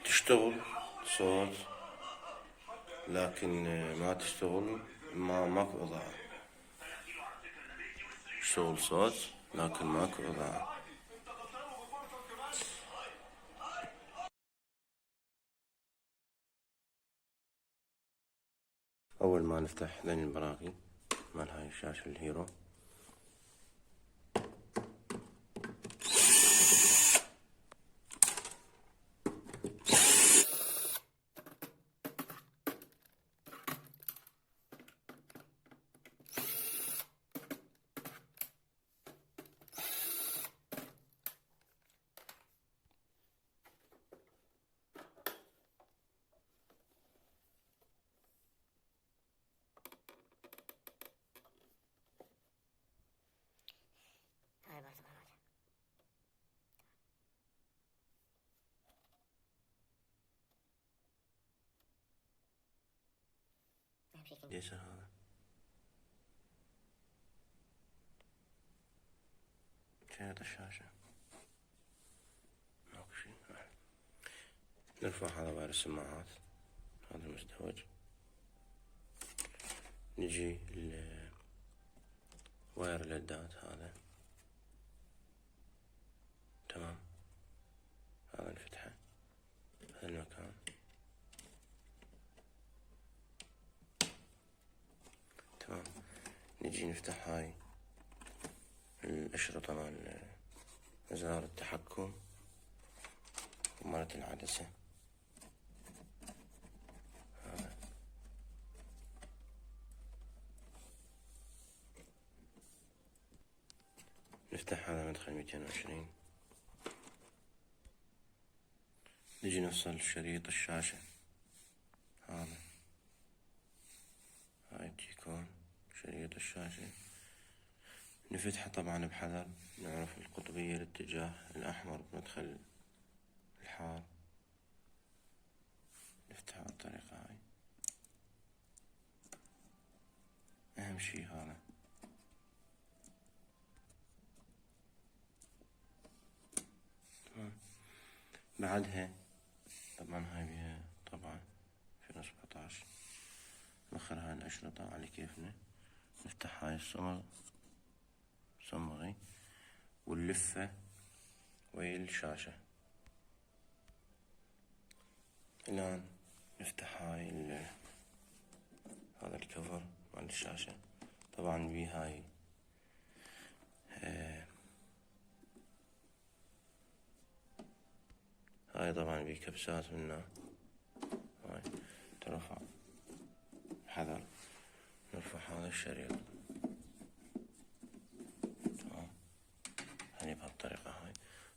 تشتغل صوت، لكن ما تشتغل، ماكو إضاءة. تشتغل صوت لكن ماكو إضاءة. أول ما نفتح ذني البراغي مال هاي الشاشة الهيرو، هاي برطمان ليش هذا؟ شاشة الشاشة ماكو شي. نرفع هذا واير السماعات، هذا المزدوج. نجي واير الليدات هذا، تمام. هذا نفتحه هذا المكان، تمام. نجي نفتح هاي الأشرطة مال أزرار التحكم ومالت العدسة. هذا نفتح هذا مدخل 220. نجي نفصل شريط الشاشة، هذا هاي تيكون شريط الشاشة. نفتحه طبعا بحذر، نعرف القطبية، الاتجاه الأحمر بمدخل الحار. نفتحه بالطريقة هاي. أهم شي هذا، تمام. بعدها طبعا هاي بيها طبعا 2017. نخر هاي الأشرطة على كيفنا. نفتح هاي صمغي ونلفه ويا الشاشة. الآن نفتح هذا الكفر مال الشاشة. طبعا بي هاي طبعا بي كبسات منها، هاي ترفع بحذر. نرفع هذا الشريط، تمام. هني بهالطريقة هاي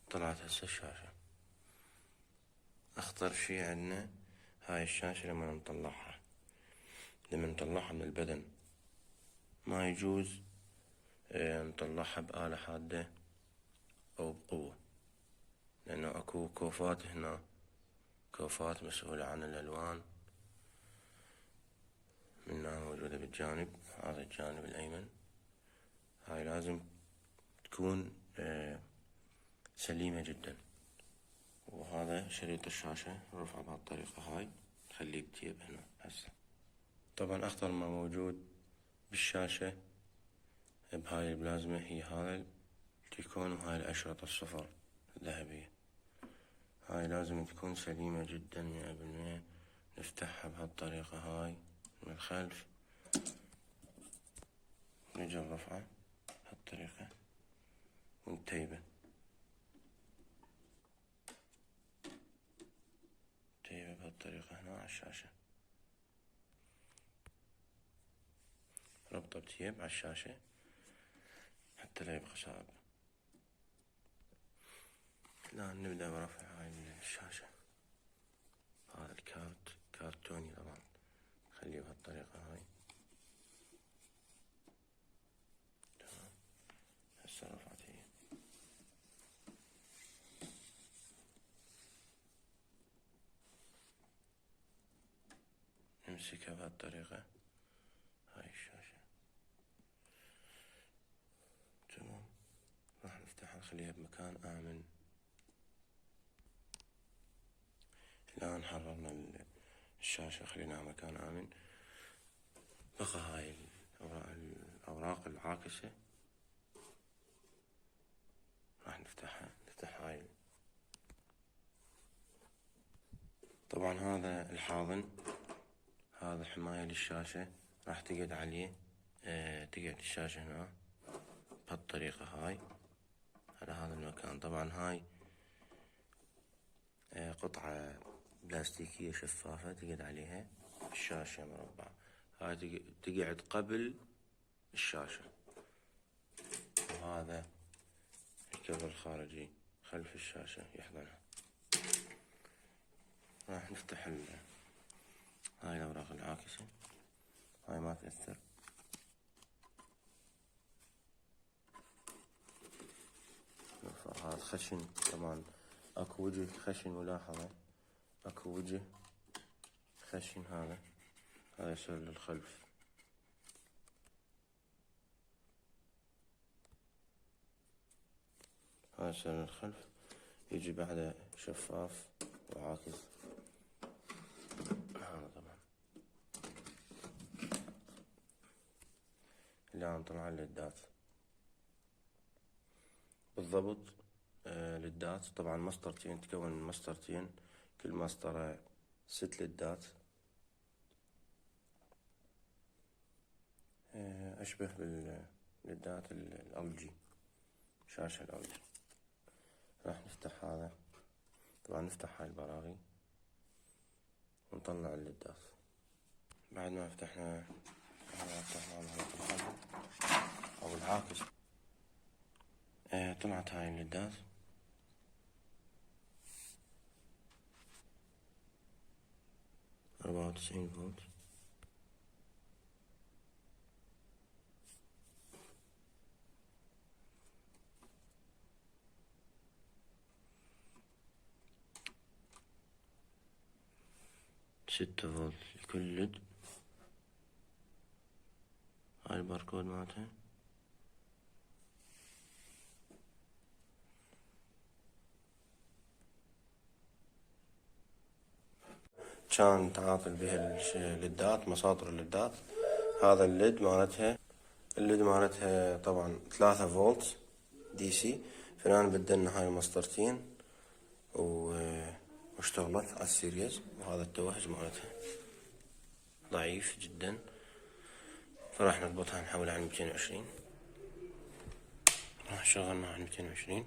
طلعت هسه الشاشة. أخطر شي عندنا هاي الشاشة لما نطلعها من البدن، ما يجوز نطلعها بآلة حادة أو بقوة، لأنه أكو كوفات هنا، كوفات مسؤولة عن الألوان، منها موجودة بالجانب، هذا الجانب الأيمن. هاي لازم تكون سليمة جدا. وهذا شريط الشاشة نرفعه بهالطريقة هاي، نخليه بجيب هنا هسه. طبعا أخطر ما موجود بالشاشة بهاي البلازما هي هذا التيكون وهاي الأشرطة الصفر الذهبية. هاي لازم تكون سليمة جدا 100%. نفتحها بهالطريقة هاي من الخلف، نجي نرفعه بهالطريقة ونتيبه بهالطريقة هنا على الشاشة. ربطه بتيب على الشاشة حتى لا يبقى صعب. الآن نبدأ برفع هاي الشاشة. هذا الكارت كارتوني طبعا، خليه بهالطريقة هاي، تمام. هسه رفعت هي. نمسكها بهالطريقة هاي الشاشة، تمام. راح نفتحها نخليها بمكان آمن. الآن حررنا الشاشة، خليناها مكان آمن. بقى هاي الأوراق العاكسة راح نفتحها. نفتح هاي. طبعا هذا الحاضن، هذا حماية للشاشة، راح تقعد عليه. تقعد الشاشة هنا بهالطريقة هاي على هذا المكان. طبعا هاي قطعة بلاستيكية شفافة تقعد عليها الشاشة مربعة. هاي تقعد قبل الشاشة. وهذا الكفر الخارجي خلف الشاشة يحضنها. راح نفتح هاي الأوراق العاكسة، هاي ما تأثر. هذا خشن كمان، اكو وجه خشن، ملاحظة اكو وجه خشن. هذا يصير للخلف. هذا يصير للخلف، يجي بعده شفاف وعاكس. هذا طبعا الآن طلع الليدات بالضبط. ليدات طبعا مسطرتين، تكون من مسطرتين، كل مسطرة 6 ليدات. أشبه بالليدات الألجي، شاشة الألجي. راح نفتح هذا. طبعا نفتح هاي البراغي ونطلع الليدات. بعد ما فتحنا أو العاكس، طلعت هاي الليدات. 94 فولت. ستة فولت لكل ليد. هاي الباركود مالتها. كان تعاطل بها الليدات، مساطر الليدات. هذا الليد مالتها طبعا 3 فولت دي سي. فالآن بدلنا هاي المسطرتين واشتغلت على السيريز. وهذا التوهج مالتها ضعيف جدا، فراح نربطها نحولها على 220. راح شغلنا على 220،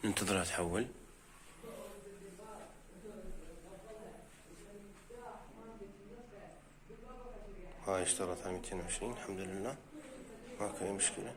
ننتظرها تحول. هاي اشتغلت على 220 الحمد لله، ماكو اي مشكلة.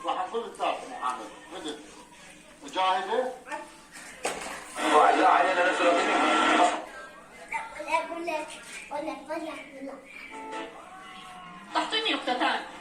راح نقول الثالث محمد بدت وجاهزه؟ لا علينا نسرق ولا اقول لك ولا تعطيني نقطتان.